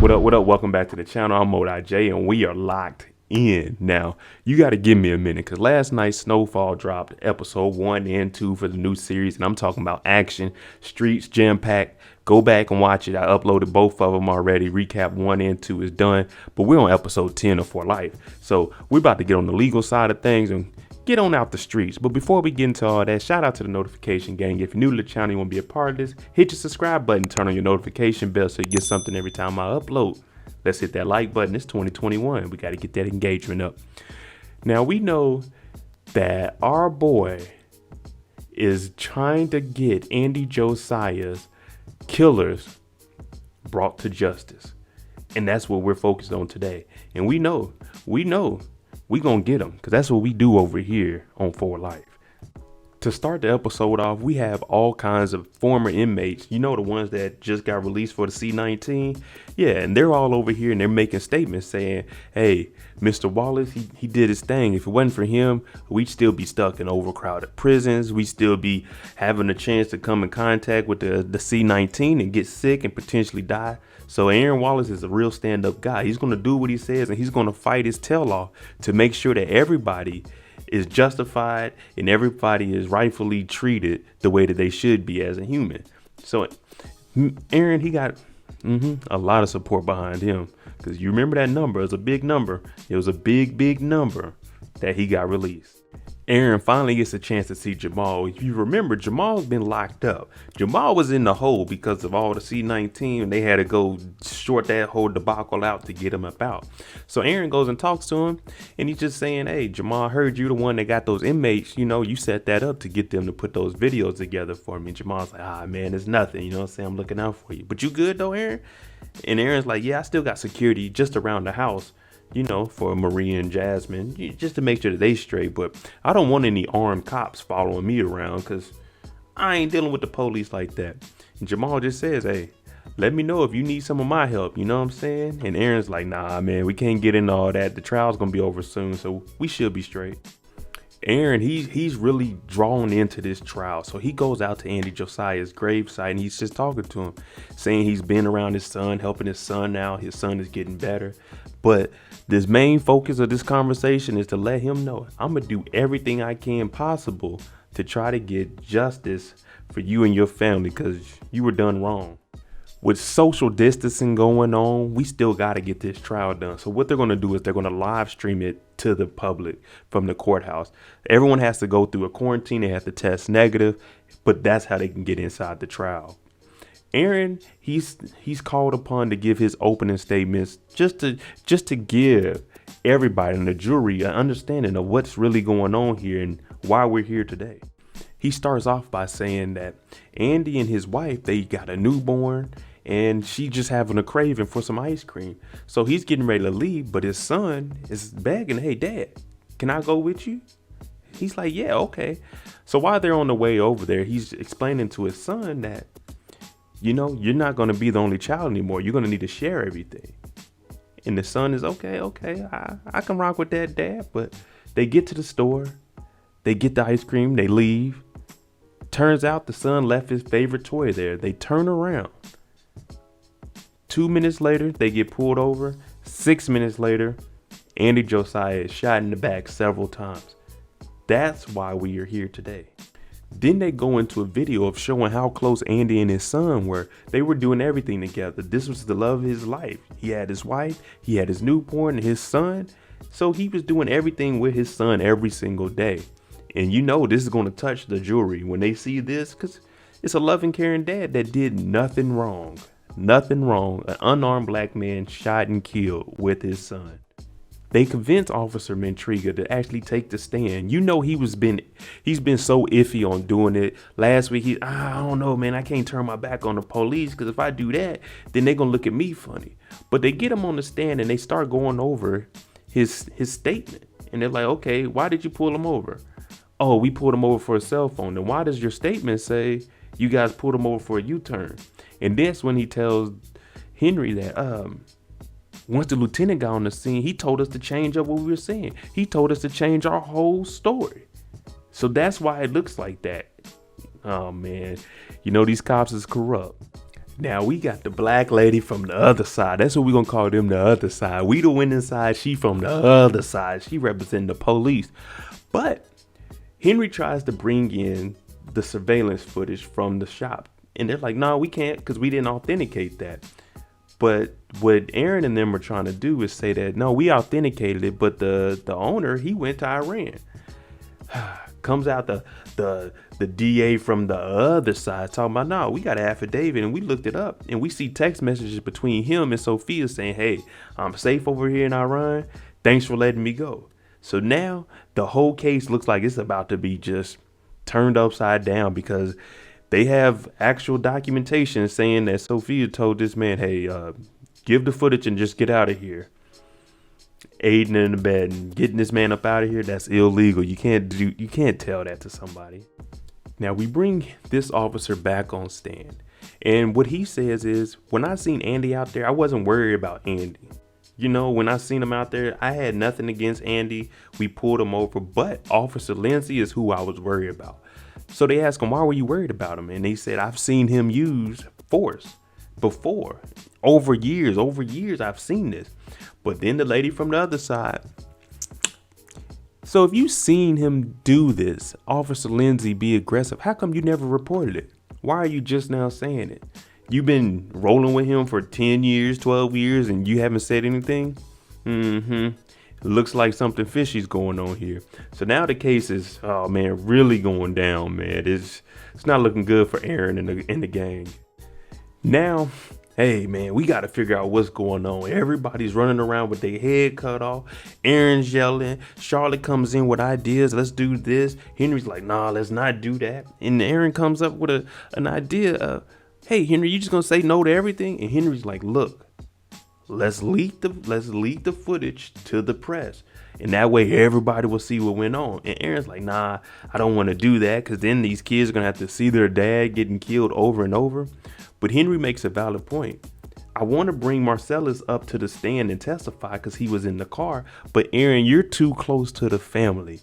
What up? Welcome back to the channel. I'm IJ, and we are locked in. Now, you got to give me a minute, because last night Snowfall dropped episode 1 and 2 for the new series, and I'm talking about action, streets, jam-packed. Go back and watch it. I uploaded both of them already. Recap 1 and 2 is done, but we're on episode 10 of For Life. So we're about to get on the legal side of things and get on out the streets. But before we get into all that, shout out to the notification gang. If you're new to the channel, you want to be a part of this, hit your subscribe button, turn on your notification bell so you get something every time I upload. Let's hit that like button. It's 2021. We got to get that engagement up. Now, we know that our boy is trying to get Andy Josiah's killers brought to justice. And that's what we're focused on today. And we know we gonna get them, because that's what we do over here on For Life. To start the episode off, we have all kinds of former inmates, you know, the ones that just got released for the C-19. Yeah, and they're all over here and they're making statements saying, hey, Mr. Wallace, he did his thing. If it wasn't for him, we'd still be stuck in overcrowded prisons. We'd still be having a chance to come in contact with the C-19 and get sick and potentially die. So Aaron Wallace is a real stand-up guy. He's going to do what he says, and he's going to fight his tail off to make sure that everybody is justified and everybody is rightfully treated the way that they should be as a human. So Aaron, he got a lot of support behind him, because you remember that number. It was a big number. It was a big number that he got released. Aaron finally gets a chance to see Jamal. If you remember, Jamal's been locked up. Jamal was in the hole because of all the C-19, and they had to go short that whole debacle out to get him up out. So Aaron goes and talks to him, and he's just saying, hey, Jamal, I heard you the one that got those inmates. You know, you set that up to get them to put those videos together for me. And Jamal's like, man, it's nothing. You know what I'm saying? I'm looking out for you. But you good though, Aaron? And Aaron's like, yeah, I still got security just around the house, you know, for Maria and Jasmine, just to make sure that they straight. But I don't want any armed cops following me around, because I ain't dealing with the police like that. And Jamal just says, hey, let me know if you need some of my help. You know what I'm saying? And Aaron's like, nah, man, we can't get into all that. The trial's going to be over soon, so we should be straight. Aaron, he's really drawn into this trial. So he goes out to Andy Josiah's gravesite, and he's just talking to him, saying he's been around his son, helping his son out. His son is getting better. But this main focus of this conversation is to let him know, I'm going to do everything I can possible to try to get justice for you and your family, because you were done wrong. With social distancing going on, we still got to get this trial done. So what they're going to do is they're going to live stream it to the public from the courthouse. Everyone has to go through a quarantine. They have to test negative, but that's how they can get inside the trial. Aaron, he's called upon to give his opening statements just to give everybody in the jury an understanding of what's really going on here and why we're here today. He starts off by saying that Andy and his wife, they got a newborn, and she just having a craving for some ice cream. So he's getting ready to leave, but his son is begging, hey, Dad, can I go with you? He's like, yeah, okay. So while they're on the way over there, he's explaining to his son that, you know, you're not going to be the only child anymore. You're going to need to share everything. And the son is, okay, I can rock with that, Dad. But they get to the store. They get the ice cream. They leave. Turns out the son left his favorite toy there. They turn around. 2 minutes later, they get pulled over. 6 minutes later, Andy Josiah is shot in the back several times. That's why we are here today. Then they go into a video of showing how close Andy and his son were. They were doing everything together. This was the love of his life. He had his wife, he had his newborn, and his son. So he was doing everything with his son every single day. And you know this is going to touch the jury when they see this, because it's a loving, caring dad that did nothing wrong. Nothing wrong. An unarmed black man shot and killed with his son. They convinced Officer Mentriga to actually take the stand. You know he's been so iffy on doing it. Last week I don't know, man, I can't turn my back on the police, because if I do that, then they're gonna look at me funny. But they get him on the stand and they start going over his statement. And they're like, okay, why did you pull him over? Oh, we pulled him over for a cell phone. Then why does your statement say you guys pulled him over for a U-turn? And that's when he tells Henry that once the lieutenant got on the scene, he told us to change up what we were saying. He told us to change our whole story. So that's why it looks like that. Oh, man. You know, these cops is corrupt. Now we got the black lady from the other side. That's what we're gonna call them, the other side. We the winning side, she from the other side. She representing the police. But Henry tries to bring in the surveillance footage from the shop. And they're like, no, we can't because we didn't authenticate that. But what Aaron and them are trying to do is say that, no, we authenticated it, but the owner, he went to Iran. Comes out the DA from the other side talking about, no, we got an affidavit and we looked it up and we see text messages between him and Sophia saying, hey, I'm safe over here in Iran. Thanks for letting me go. So now the whole case looks like it's about to be just turned upside down because they have actual documentation saying that Sophia told this man, hey, give the footage and just get out of here. Aiding and abetting, getting this man up out of here, that's illegal. You can't tell that to somebody. Now we bring this officer back on stand. And what he says is, when I seen Andy out there, I wasn't worried about Andy. You know, when I seen him out there, I had nothing against Andy. We pulled him over, but Officer Lindsay is who I was worried about. So they asked him, why were you worried about him? And he said, I've seen him use force before. Over years, I've seen this. But then the lady from the other side. So if you seen him do this, Officer Lindsay, be aggressive, how come you never reported it? Why are you just now saying it? You've been rolling with him for 10 years, 12 years, and you haven't said anything? Looks like something fishy's going on here. So now the case is, oh man, really going down, man. It's not looking good for Aaron and the gang. Now, hey man, we got to figure out what's going on. Everybody's running around with their head cut off. Aaron's yelling. Charlotte comes in with ideas. Let's do this. Henry's like, nah, let's not do that. And Aaron comes up with an idea of, hey Henry, you just gonna say no to everything? And Henry's like, look, let's leak the footage to the press, and that way everybody will see what went on. And Aaron's like, nah, I don't want to do that because then these kids are gonna have to see their dad getting killed over and over. But Henry makes a valid point. I want to bring Marcellus up to the stand and testify because he was in the car, but Aaron, you're too close to the family.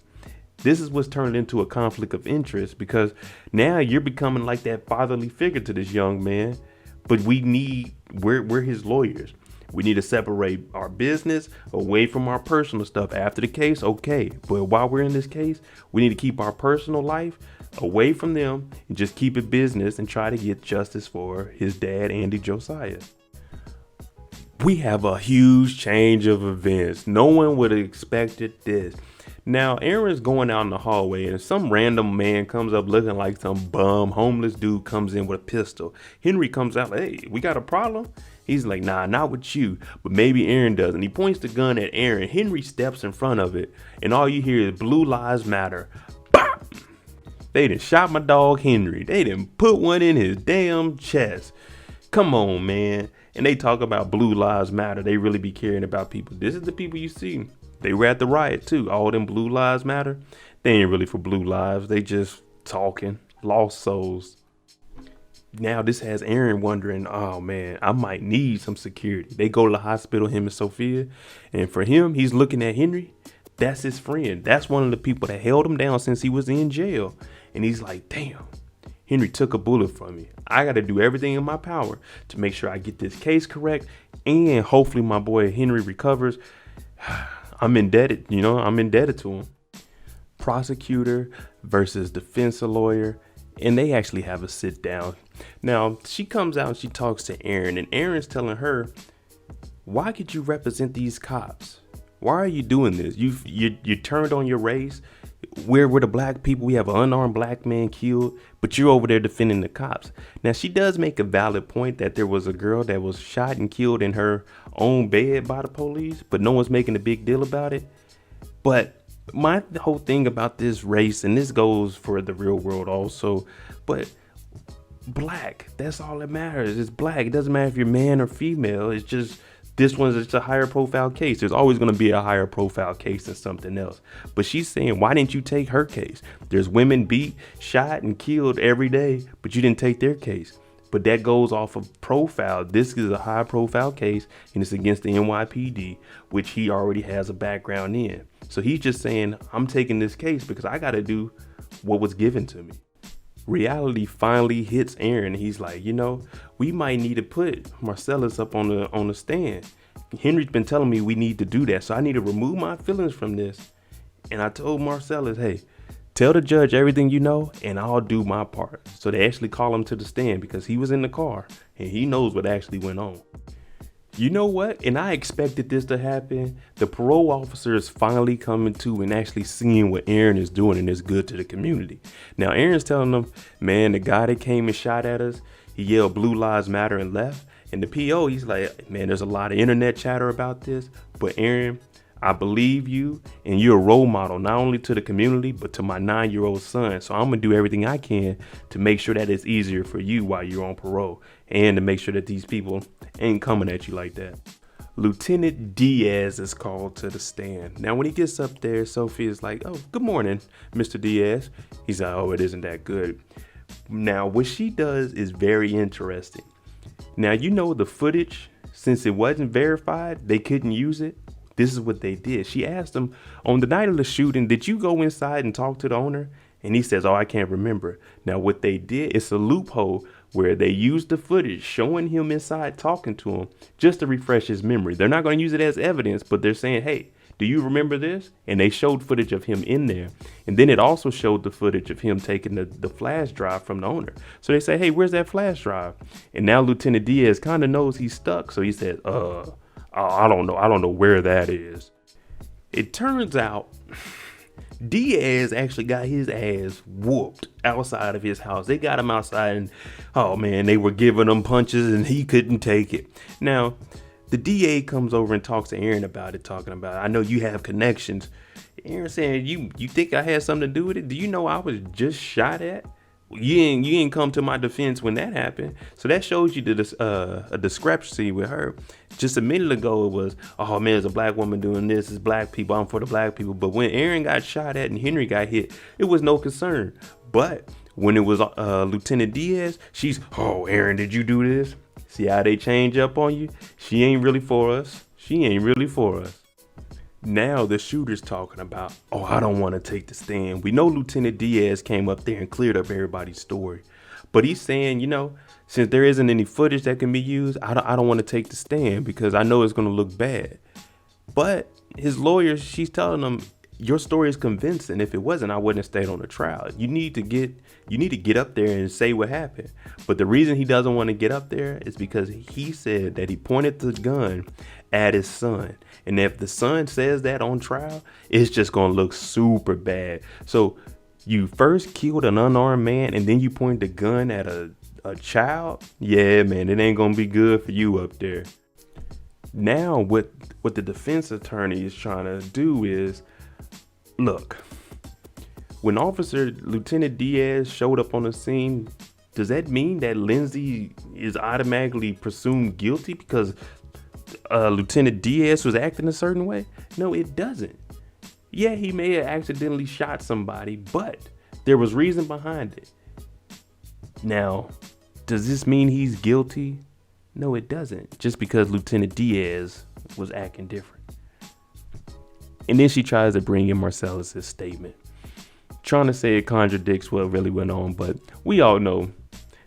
This is what's turned into a conflict of interest because now you're becoming like that fatherly figure to this young man. But we're his lawyers. We need to separate our business away from our personal stuff. After the case, okay. But while we're in this case, we need to keep our personal life away from them and just keep it business and try to get justice for his dad, Andy Josiah. We have a huge change of events. No one would have expected this. Now, Aaron's going out in the hallway and some random man comes up looking like some bum, homeless dude comes in with a pistol. Henry comes out like, hey, we got a problem? He's like, nah, not with you, but maybe Aaron does. And he points the gun at Aaron. Henry steps in front of it and all you hear is Blue Lives Matter. Bop! They done shot my dog Henry. They done put one in his damn chest. Come on, man. And they talk about Blue Lives Matter. They really be caring about people. This is the people you see. They were at the riot too. All them Blue Lives Matter. They ain't really for blue lives. They just talking. Lost souls. Now this has Aaron wondering, oh man, I might need some security. They go to the hospital, him and Sophia. And for him, he's looking at Henry. That's his friend. That's one of the people that held him down since he was in jail. And he's like, damn, Henry took a bullet from me. I got to do everything in my power to make sure I get this case correct. And hopefully my boy Henry recovers. I'm indebted to him. Prosecutor versus defense lawyer. And they actually have a sit down. Now, she comes out and she talks to Aaron. And Aaron's telling her, why could you represent these cops? Why are you doing this? You turned on your race. We're the black people. We have an unarmed black man killed. But you're over there defending the cops. Now, she does make a valid point that there was a girl that was shot and killed in her own bed by the police. But no one's making a big deal about it. But my whole thing about this race, and this goes for the real world also, but black, that's all that matters. It's black. It doesn't matter if you're man or female. It's just, this one's just a higher profile case. There's always going to be a higher profile case than something else. But she's saying, why didn't you take her case? There's women beat, shot, and killed every day, but you didn't take their case. But that goes off of profile. This is a high profile case, and it's against the NYPD, which he already has a background in. So he's just saying, I'm taking this case because I got to do what was given to me. Reality finally hits Aaron. He's like, we might need to put Marcellus up on the stand. Henry's been telling me we need to do that, so I need to remove my feelings from this. And I told Marcellus, hey, tell the judge everything you know, and I'll do my part. So they actually call him to the stand because he was in the car and he knows what actually went on. You know what? And I expected this to happen. The parole officer is finally coming to and actually seeing what Aaron is doing, and it's good to the community. Now, Aaron's telling them, man, the guy that came and shot at us, he yelled Blue Lives Matter and left. And the PO, he's like, man, there's a lot of internet chatter about this, but Aaron, I believe you, and you're a role model, not only to the community, but to my 9-year-old son. So I'm going to do everything I can to make sure that it's easier for you while you're on parole, and to make sure that these people ain't coming at you like that. Lieutenant Diaz is called to the stand. Now, when he gets up there, Sophia's like, oh, good morning, Mr. Diaz. He's like, oh, it isn't that good. Now, what she does is very interesting. Now, the footage, since it wasn't verified, they couldn't use it. This is what they did. She asked him, on the night of the shooting, did you go inside and talk to the owner? And he says, oh, I can't remember. Now, what they did, it's a loophole where they used the footage showing him inside talking to him just to refresh his memory. They're not going to use it as evidence, but they're saying, hey, do you remember this? And they showed footage of him in there. And then it also showed the footage of him taking the flash drive from the owner. So they say, hey, where's that flash drive? And now Lieutenant Diaz kind of knows he's stuck. So he says, I don't know. I don't know where that is. It turns out Diaz actually got his ass whooped outside of his house. They got him outside and, oh man, they were giving him punches and he couldn't take it. Now, the DA comes over and talks to Aaron about it, talking about, I know you have connections. Aaron saying, you think I had something to do with it? Do you know I was just shot at? You ain't come to my defense when that happened. So that shows you a discrepancy with her. Just a minute ago, it was, oh man, there's a black woman doing this. It's black people. I'm for the black people. But when Aaron got shot at and Henry got hit, it was no concern. But when it was Lieutenant Diaz, she's, oh, Aaron, did you do this? See how they change up on you? She ain't really for us. She ain't really for us. Now the shooter's talking about, oh, I don't want to take the stand. We know Lieutenant Diaz came up there and cleared up everybody's story. But he's saying, since there isn't any footage that can be used, I don't want to take the stand because I know it's going to look bad. But his lawyer, she's telling him, your story is convincing. If it wasn't, I wouldn't have stayed on the trial. You need to get up there and say what happened. But the reason he doesn't want to get up there is because he said that he pointed the gun at his son. And if the son says that on trial, it's just going to look super bad. So you first killed an unarmed man and then you point the gun at a child. Yeah, man, it ain't going to be good for you up there. Now what the defense attorney is trying to do is, look, when Lieutenant Diaz showed up on the scene, does that mean that Lindsay is automatically presumed guilty because Lieutenant Diaz was acting a certain way? No, it doesn't. Yeah, he may have accidentally shot somebody, but there was reason behind it. Now, does this mean he's guilty? No, it doesn't. Just because Lieutenant Diaz was acting different. And then she tries to bring in Marcellus's statement, trying to say it contradicts what really went on, but we all know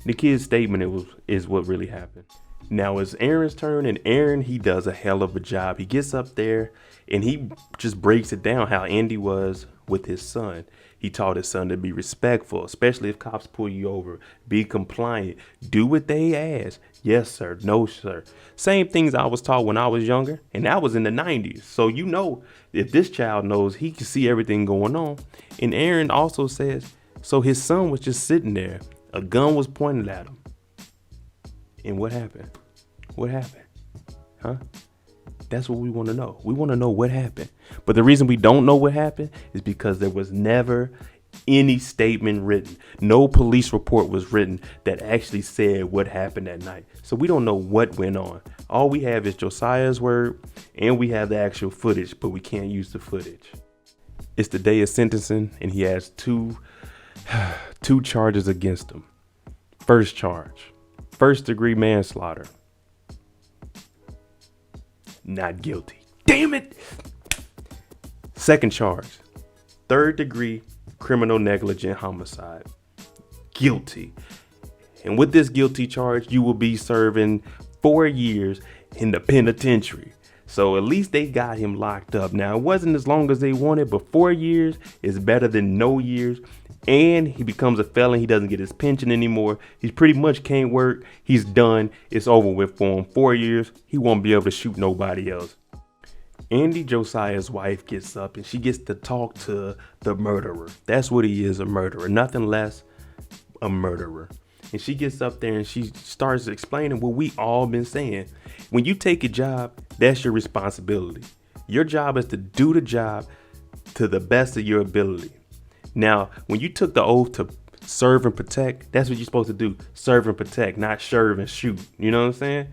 the kid's statement is what really happened. Now it's Aaron's turn, and Aaron, he does a hell of a job. He gets up there and he just breaks it down how Andy was with his son. He taught his son to be respectful, especially if cops pull you over. Be compliant. Do what they ask. Yes, sir. No, sir. Same things I was taught when I was younger, and that was in the 90s. So if this child knows, he can see everything going on. And Aaron also says, so his son was just sitting there. A gun was pointed at him. And what happened? What happened? Huh? That's what we want to know. We want to know what happened. But the reason we don't know what happened is because there was never any statement written. No police report was written that actually said what happened that night. So we don't know what went on. All we have is Josiah's word, and we have the actual footage, but we can't use the footage. It's the day of sentencing, and he has two charges against him. First charge, first-degree manslaughter. Not guilty. Damn it! Second charge, third-degree criminal negligent homicide. guilty. And with this guilty charge, you will be serving 4 years in the penitentiary. So at least they got him locked up. Now, it wasn't as long as they wanted, but 4 years is better than no years. And he becomes a felon. He doesn't get his pension anymore. He pretty much can't work. He's done. It's over with for him. 4 years. He won't be able to shoot nobody else. Andy Josiah's wife gets up and she gets to talk to the murderer. That's what he is, a murderer. Nothing less, a murderer. And she gets up there and she starts explaining what we all been saying. When you take a job, that's your responsibility. Your job is to do the job to the best of your ability. Now, when you took the oath to serve and protect, that's what you're supposed to do. Serve and protect, not serve and shoot. You know what I'm saying?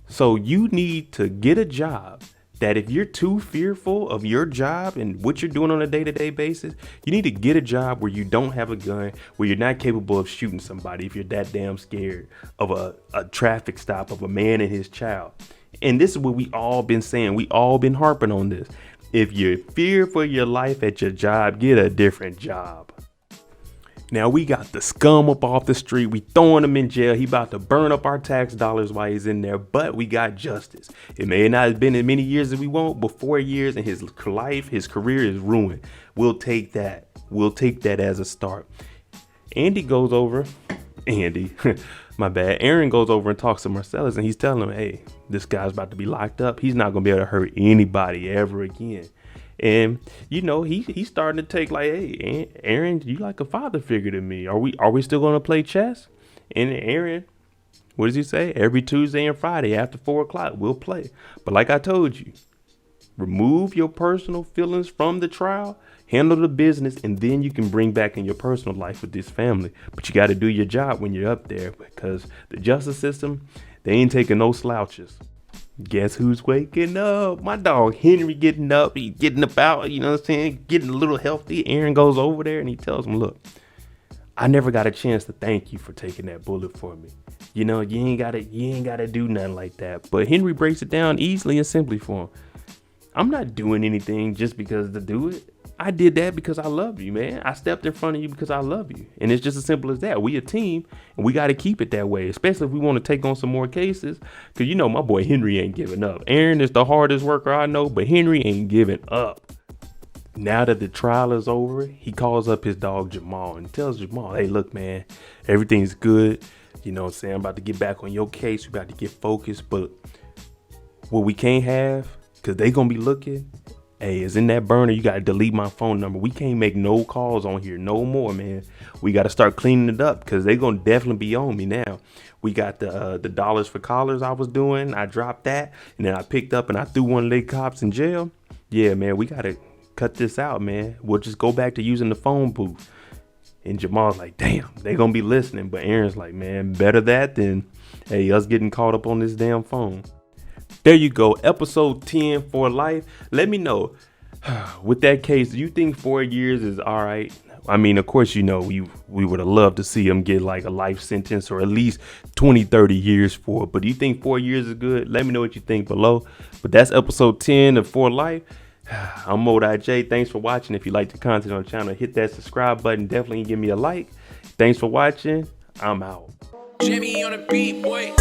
So you need to get a job that if you're too fearful of your job and what you're doing on a day-to-day basis, you need to get a job where you don't have a gun, where you're not capable of shooting somebody if you're that damn scared of a traffic stop of a man and his child. And this is what we all been saying. We all been harping on this. If you fear for your life at your job, get a different job. Now we got the scum up off the street. We throwing him in jail. He about to burn up our tax dollars while he's in there, but we got justice. It may not have been as many years as we want, but 4 years and his life, his career is ruined. We'll take that. We'll take that as a start. Andy goes over, my bad. Aaron goes over and talks to Marcellus and he's telling him, hey, this guy's about to be locked up. He's not going to be able to hurt anybody ever again. And, you know, he's starting to take like, hey, Aaron, you like a father figure to me. Are we still going to play chess? And Aaron, what does he say? Every Tuesday and Friday after 4 o'clock, we'll play. But like I told you, remove your personal feelings from the trial, handle the business, and then you can bring back in your personal life with this family. But you got to do your job when you're up there because the justice system, they ain't taking no slouches. Guess who's waking up? My dog Henry getting up. He's getting about, you know what I'm saying? Getting a little healthy. Aaron goes over there and he tells him, look, I never got a chance to thank you for taking that bullet for me. You know, you ain't gotta do nothing like that. But Henry breaks it down easily and simply for him. I'm not doing anything just because to do it. I did that because I love you, man. I stepped in front of you because I love you. And it's just as simple as that. We a team and we got to keep it that way, especially if we want to take on some more cases. Because, you know, my boy Henry ain't giving up. Aaron is the hardest worker I know, but Henry ain't giving up. Now that the trial is over, he calls up his dog Josiahl and tells Josiahl, hey, look, man, everything's good. You know what I'm saying? I'm about to get back on your case. We're about to get focused. But what we can't have, because they going to be looking, hey, is in that burner. You got to delete my phone number. We can't make no calls on here no more, man. We got to start cleaning it up because they're going to definitely be on me now. We got the dollars for collars I was doing. I dropped that. And then I picked up and I threw one of the cops in jail. Yeah, man, we got to cut this out, man. We'll just go back to using the phone booth. And Jamal's like, damn, they going to be listening. But Aaron's like, man, better that than, hey, us getting caught up on this damn phone. There you go. Episode 10 for life. Let me know with that case. Do you think 4 years is all right? I mean, of course, you know, we would have loved to see him get like a life sentence or at least 20, 30 years for it. But do you think 4 years is good? Let me know what you think below. But that's episode 10 of For Life. I'm IJ. Thanks for watching. If you like the content on the channel, hit that subscribe button. Definitely give me a like. Thanks for watching. I'm out. Jimmy on the beat, boy.